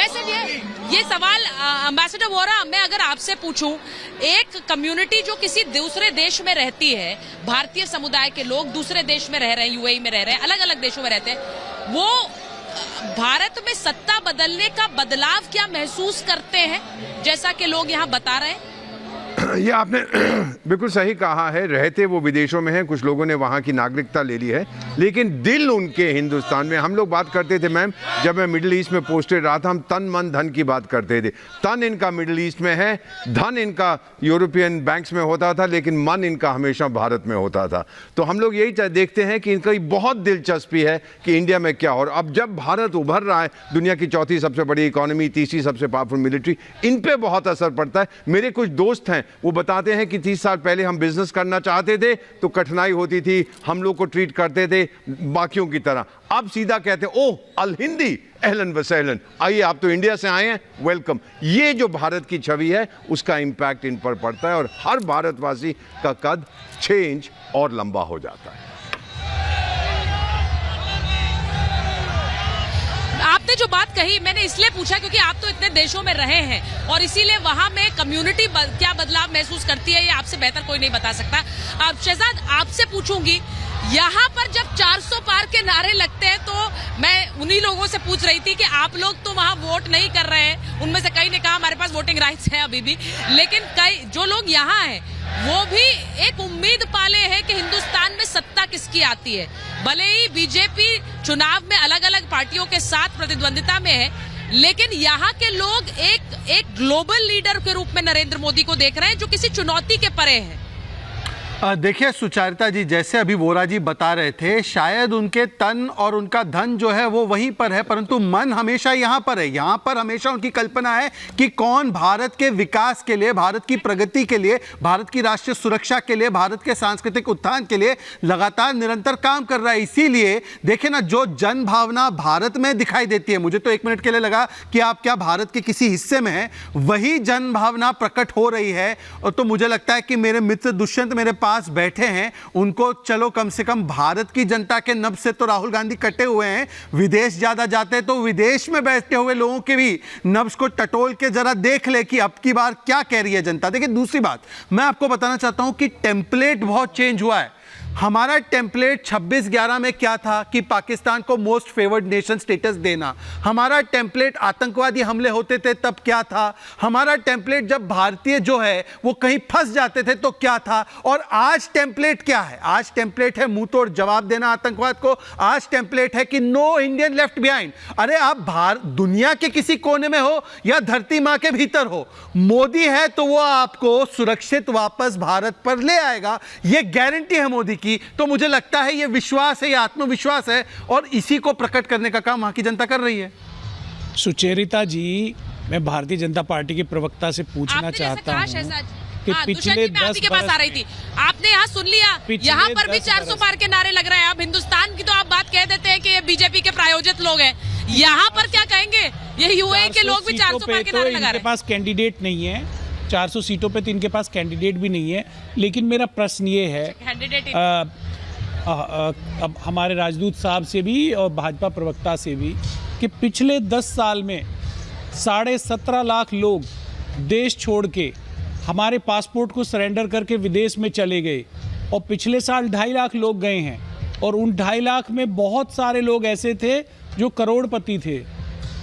मैं सिर्फ ये सवाल एम्बेसडर वोरा, मैं अगर आपसे पूछूं, एक कम्युनिटी जो किसी दूसरे देश में रहती है, भारतीय समुदाय के लोग दूसरे देश में रह रहे हैं, यूएई में रह रहे हैं, अलग अलग देशों में रहते हैं, वो भारत में सत्ता बदलने का बदलाव क्या महसूस करते हैं, जैसा कि लोग यहाँ बता रहे हैं? ये आपने बिल्कुल सही कहा है। रहते वो विदेशों में हैं, कुछ लोगों ने वहाँ की नागरिकता ले ली है, लेकिन दिल उनके हिंदुस्तान में। हम लोग बात करते थे मैम, जब मैं मिडिल ईस्ट में पोस्टेड रहा था, हम तन मन धन की बात करते थे। तन इनका मिडिल ईस्ट में है, धन इनका यूरोपियन बैंक्स में होता था, लेकिन मन इनका हमेशा भारत में होता था। तो हम लोग यही देखते हैं कि इनका बहुत दिलचस्पी है कि इंडिया में क्या हो। और अब जब भारत उभर रहा है, दुनिया की चौथी सबसे बड़ी इकोनॉमी, तीसरी सबसे पावरफुल मिलिट्री, इन पे बहुत असर पड़ता है। मेरे कुछ दोस्त हैं, वो बताते हैं कि 30 साल पहले हम बिजनेस करना चाहते थे तो कठिनाई होती थी, हम लोग को ट्रीट करते थे बाकियों की तरह। अब सीधा कहते हैं, ओह अल हिंदी एहलन व सहलन, आइए आप तो इंडिया से आए हैं, वेलकम। ये जो भारत की छवि है, उसका इंपैक्ट इन पर पड़ता है और हर भारतवासी का कद 6 इंच और लंबा हो जाता है। आपने जो बात कही, मैंने इसलिए पूछा क्योंकि आप तो इतने देशों में रहे हैं और इसीलिए वहां में कम्युनिटी क्या बदलाव महसूस करती है, ये आपसे बेहतर कोई नहीं बता सकता। अब शहजाद, आपसे पूछूंगी, यहाँ पर जब 400 पार के नारे लगते हैं, तो मैं उन्हीं लोगों से पूछ रही थी कि आप लोग तो वहाँ वोट नहीं कर रहे हैं, उनमें से कई ने कहा हमारे पास वोटिंग राइट्स है अभी भी, लेकिन कई जो लोग यहाँ हैं वो भी एक उम्मीद पाले हैं कि हिंदुस्तान में सत्ता किसकी आती है। भले ही बीजेपी चुनाव में अलग अलग पार्टियों के साथ प्रतिद्वंदिता में है, लेकिन यहाँ के लोग एक ग्लोबल लीडर के रूप में नरेंद्र मोदी को देख रहे हैं, जो किसी चुनौती के परे है। देखिए सुचारिता जी, जैसे अभी वोरा जी बता रहे थे, शायद उनके तन और उनका धन जो है वो वहीं पर है, परंतु मन हमेशा यहाँ पर है। यहाँ पर हमेशा उनकी कल्पना है कि कौन भारत के विकास के लिए, भारत की प्रगति के लिए, भारत की राष्ट्रीय सुरक्षा के लिए, भारत के सांस्कृतिक उत्थान के लिए लगातार निरंतर काम कर रहा है। इसीलिए देखे ना, जो जन भावना भारत में दिखाई देती है, मुझे तो 1 मिनट के लिए लगा कि आप क्या भारत के किसी हिस्से में हैं, वही जन भावना प्रकट हो रही है। और तो मुझे लगता है कि मेरे मित्र दुष्यंत मेरे पास बैठे हैं, उनको चलो कम से कम भारत की जनता के नब्ज से तो राहुल गांधी कटे हुए हैं, विदेश ज्यादा जाते हैं तो विदेश में बैठे हुए लोगों के भी नब्ज को टटोल के जरा देख ले कि अब की बार क्या कह रही है जनता। देखिए, दूसरी बात मैं आपको बताना चाहता हूं कि टेम्पलेट बहुत चेंज हुआ है। हमारा टेम्पलेट 26/11 में क्या था कि पाकिस्तान को मोस्ट फेवर्ड नेशन स्टेटस देना। हमारा टेम्पलेट आतंकवादी हमले होते थे तब क्या था। हमारा टेम्पलेट जब भारतीय जो है वो कहीं फंस जाते थे तो क्या था। और आज टेम्पलेट क्या है? आज टेम्पलेट है मुंह तोड़ जवाब देना आतंकवाद को। आज टेम्पलेट है कि नो इंडियन लेफ्ट बिहाइंड। अरे आप दुनिया के किसी कोने में हो या धरती माँ के भीतर हो, मोदी है तो वो आपको सुरक्षित वापस भारत पर ले आएगा, ये गारंटी है मोदी की। तो मुझे लगता है ये विश्वास है, ये आत्मविश्वास है, और इसी को प्रकट करने का काम वहां की जनता कर रही है। सुचेरिता जी, मैं भारतीय जनता पार्टी के प्रवक्ता से पूछना चाहता हूं कि पिछले 10 के पास आ रही थी, आपने यहाँ सुन लिया, यहाँ पर भी 400 पार के नारे लग रहे हैं। अब हिंदुस्तान की तो आप बात कह देते हैं कि ये बीजेपी के प्रायोजित लोग हैं, यहाँ पर क्या कहेंगे? ये यूएई के लोग भी 400 पार के नारे लगा रहे हैं। इनके पास कैंडिडेट नहीं है, 400 सीटों पे तो इनके पास कैंडिडेट भी नहीं है। लेकिन मेरा प्रश्न ये है, अब हमारे राजदूत साहब से भी और भाजपा प्रवक्ता से भी, कि पिछले 10 साल में 17.5 लाख लोग देश छोड़ के हमारे पासपोर्ट को सरेंडर करके विदेश में चले गए, और पिछले साल 2.5 लाख लोग गए हैं, और उन 2.5 लाख में बहुत सारे लोग ऐसे थे जो करोड़पति थे।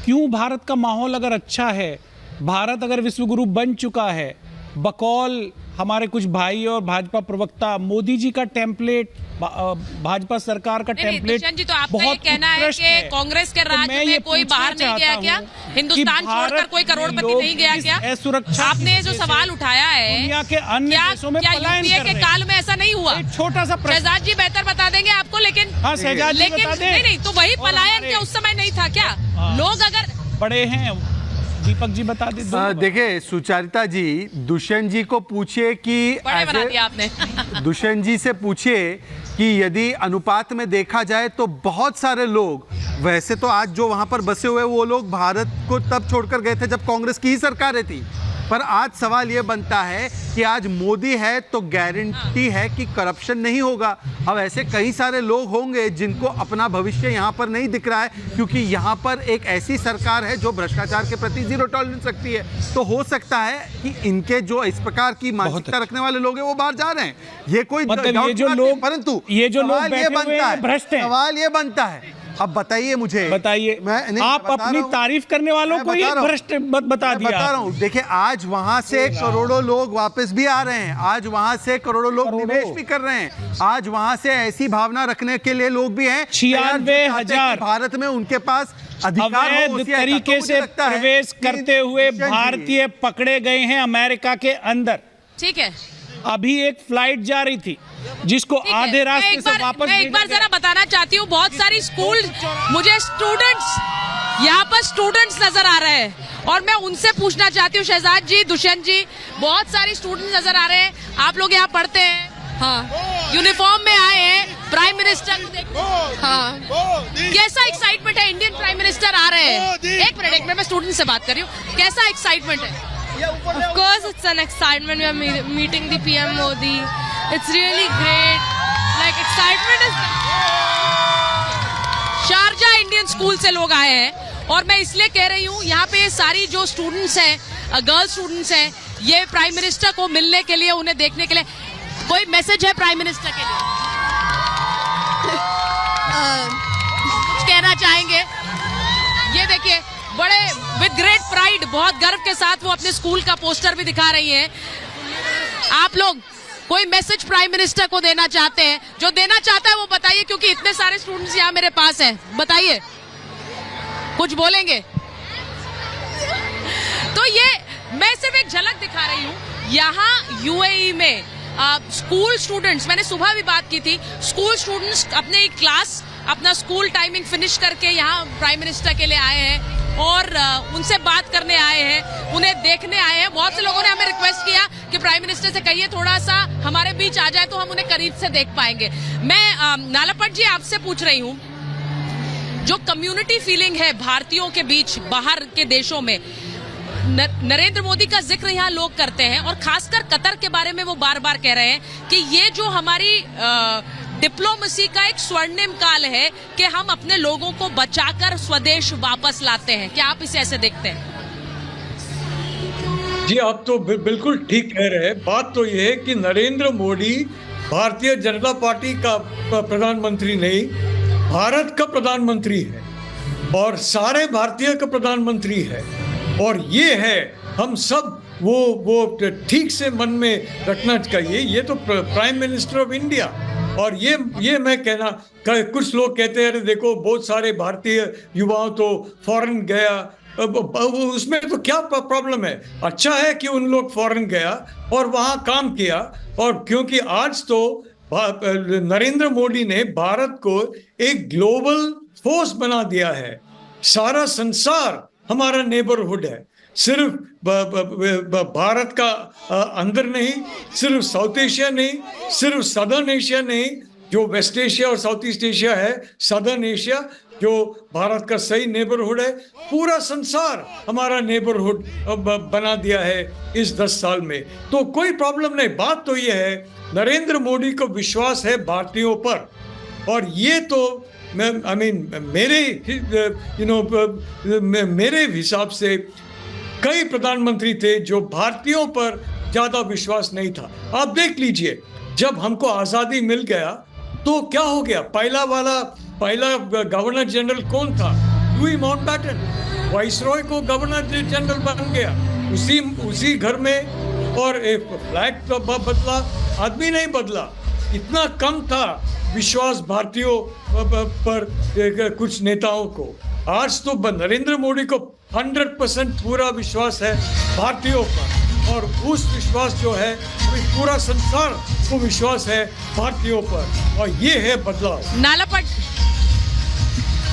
क्यों भारत का माहौल अगर अच्छा है, भारत अगर विश्वगुरु बन चुका है, बकौल हमारे कुछ भाई और भाजपा प्रवक्ता, मोदी जी का टेम्पलेट, भाजपा सरकार का टेम्पलेट जी, तो आपका ये कहना है कि कांग्रेस के राज में कोई बाहर नहीं गया क्या? हिंदुस्तान छोड़कर कोई करोड़पति नहीं गया क्या? आपने जो सवाल उठाया है, दुनिया के अन्य देशों में पलायन कर रहे हैं। के काल में ऐसा नहीं हुआ? छोटा सा शहजाद जी बेहतर बता देंगे आपको, लेकिन हाँ, शहजाद जी बता दें। नहीं, तो वही पलायन क्या उस समय नहीं था क्या? लोग अगर बड़े हैं, दीपक जी बता दे। देखिए सुचारिता जी, दुष्यंत जी को पूछिए कि आपने दुष्यंत जी से पूछिए कि यदि अनुपात में देखा जाए तो बहुत सारे लोग, वैसे तो आज जो वहां पर बसे हुए वो लोग भारत को तब छोड़कर गए थे जब कांग्रेस की ही सरकारें थी, पर आज सवाल ये बनता है कि आज मोदी है तो गारंटी है कि करप्शन नहीं होगा। अब ऐसे कई सारे लोग होंगे जिनको अपना भविष्य यहाँ पर नहीं दिख रहा है, क्योंकि यहाँ पर एक ऐसी सरकार है जो भ्रष्टाचार के प्रति जीरो टॉलरेंस रखती है। तो हो सकता है कि इनके जो इस प्रकार की मानसिकता रखने वाले लोग हैं वो बाहर जा रहे हैं, ये कोई मतलब ये जो लोग, परंतु ये जो लोग बैठे हुए हैं भ्रष्ट हैं। सवाल ये बनता है, अब बताइए मुझे, बताइए, आप अपनी तारीफ करने वालों को ही भ्रष्ट बता दिया। बता रहा हूँ, देखिए आज वहां से करोड़ों लोग वापस भी आ रहे हैं, आज वहां से करोड़ों लोग निवेश भी कर रहे हैं, आज वहां से ऐसी भावना रखने के लिए लोग भी हैं 96,000 भारत में उनके पास अधिकार अवैध तरीके से प्रवेश करते हुए भारतीय पकड़े गए हैं अमेरिका के अंदर। ठीक है, अभी एक फ्लाइट जा रही थी जिसको आधे रास्ते से वापस मैं एक बार जरा बताना चाहती हूँ, बहुत सारी स्कूल, मुझे स्टूडेंट्स, यहाँ पर स्टूडेंट्स नजर आ रहे हैं और मैं उनसे पूछना चाहती हूँ, शहजाद जी, दुष्यंत जी, बहुत सारी स्टूडेंट्स नजर आ रहे हैं, आप लोग यहाँ पढ़ते हैं, हाँ, यूनिफॉर्म में आए हैं, प्राइम मिनिस्टर, हाँ, कैसा एक्साइटमेंट है? इंडियन प्राइम मिनिस्टर आ रहे हैं, एक मिनट मैं स्टूडेंट से बात कर रही हूँ, कैसा एक्साइटमेंट है? Of course, it's an excitement. We are meeting the PM Modi. It's really great. Like excitement is. Sharjah Indian school से लोग आए हैं और मैं इसलिए कह रही हूँ, यहाँ पे सारी जो स्टूडेंट्स हैं, गर्ल स्टूडेंट्स हैं, ये प्राइम मिनिस्टर को मिलने के लिए, उन्हें देखने के लिए, कोई मैसेज है प्राइम मिनिस्टर के लिए? कुछ कहना चाहेंगे? ये देखिए, बड़े विद ग्रेट प्राइड, बहुत गर्व के साथ वो अपने स्कूल का पोस्टर भी दिखा रही हैं। आप लोग कोई मैसेज प्राइम मिनिस्टर को देना चाहते हैं? जो देना चाहता है वो बताइए, क्योंकि इतने सारे स्टूडेंट्स यहाँ मेरे पास हैं, बताइए, कुछ बोलेंगे? तो ये मैं सिर्फ एक झलक दिखा रही हूँ। यहाँ यूएई में स्कूल स्टूडेंट्स, मैंने सुबह भी बात की थी, स्कूल स्टूडेंट्स अपने क्लास, अपना स्कूल टाइमिंग फिनिश करके यहाँ प्राइम मिनिस्टर के लिए आए हैं और उनसे बात करने आए हैं, उन्हें देखने आए हैं। बहुत से लोगों ने हमें रिक्वेस्ट किया कि प्राइम मिनिस्टर से कहिए थोड़ा सा हमारे बीच आ जाए तो हम उन्हें करीब से देख पाएंगे। मैं नालापट जी आपसे पूछ रही हूँ, जो कम्युनिटी फीलिंग है भारतीयों के बीच बाहर के देशों में, नरेंद्र मोदी का जिक्र यहाँ लोग करते हैं और खासकर कतर के बारे में वो बार बार कह रहे हैं कि ये जो हमारी डिप्लोमेसी का एक स्वर्णिम काल है कि हम अपने लोगों को बचाकर स्वदेश वापस लाते हैं। क्या आप इसे ऐसे देखते हैं? जी, आप तो बिल्कुल ठीक कह रहे हैं। बात तो ये है कि नरेंद्र मोदी भारतीय जनता पार्टी का प्रधानमंत्री नहीं, भारत का प्रधानमंत्री है और सारे भारतीय का प्रधानमंत्री है। और ये है, हम सब वो ठीक से मन में रखना चाहिए। ये तो प्राइम मिनिस्टर ऑफ इंडिया। और ये मैं कहना, कुछ लोग कहते हैं, अरे देखो बहुत सारे भारतीय युवाओं तो फॉरेन गया, उसमें तो क्या प्रॉब्लम है? अच्छा है कि उन लोग फॉरेन गया और वहाँ काम किया। और क्योंकि आज तो नरेंद्र मोदी ने भारत को एक ग्लोबल फोर्स बना दिया है। सारा संसार हमारा नेबरहुड है, सिर्फ भारत का अंदर नहीं, सिर्फ साउथ एशिया नहीं, सिर्फ सदर्न एशिया नहीं, जो वेस्ट एशिया और साउथ ईस्ट एशिया है, सदर्न एशिया जो भारत का सही नेबरहुड है, पूरा संसार हमारा नेबरहुड बना दिया है इस 10 साल में। तो कोई प्रॉब्लम नहीं। बात तो ये है, नरेंद्र मोदी को विश्वास है भारतीयों पर। और ये तो मेरे हिसाब से कई प्रधानमंत्री थे जो भारतीयों पर ज्यादा विश्वास नहीं था। आप देख लीजिए, जब हमको आजादी मिल गया तो क्या हो गया? पहला गवर्नर जनरल कौन था? Louis Mountbatten. वाइसरॉय को गवर्नर जनरल बन गया उसी घर में, और एक फ्लैग तो बदला, आदमी नहीं बदला। इतना कम था विश्वास भारतीयों पर कुछ नेताओं को। आज तो नरेंद्र मोदी को 100% पूरा विश्वास है भारतीयों पर, और उस विश्वास जो है पूरा संसार को विश्वास है भारतीयों पर, और ये है बदलाव। नालापट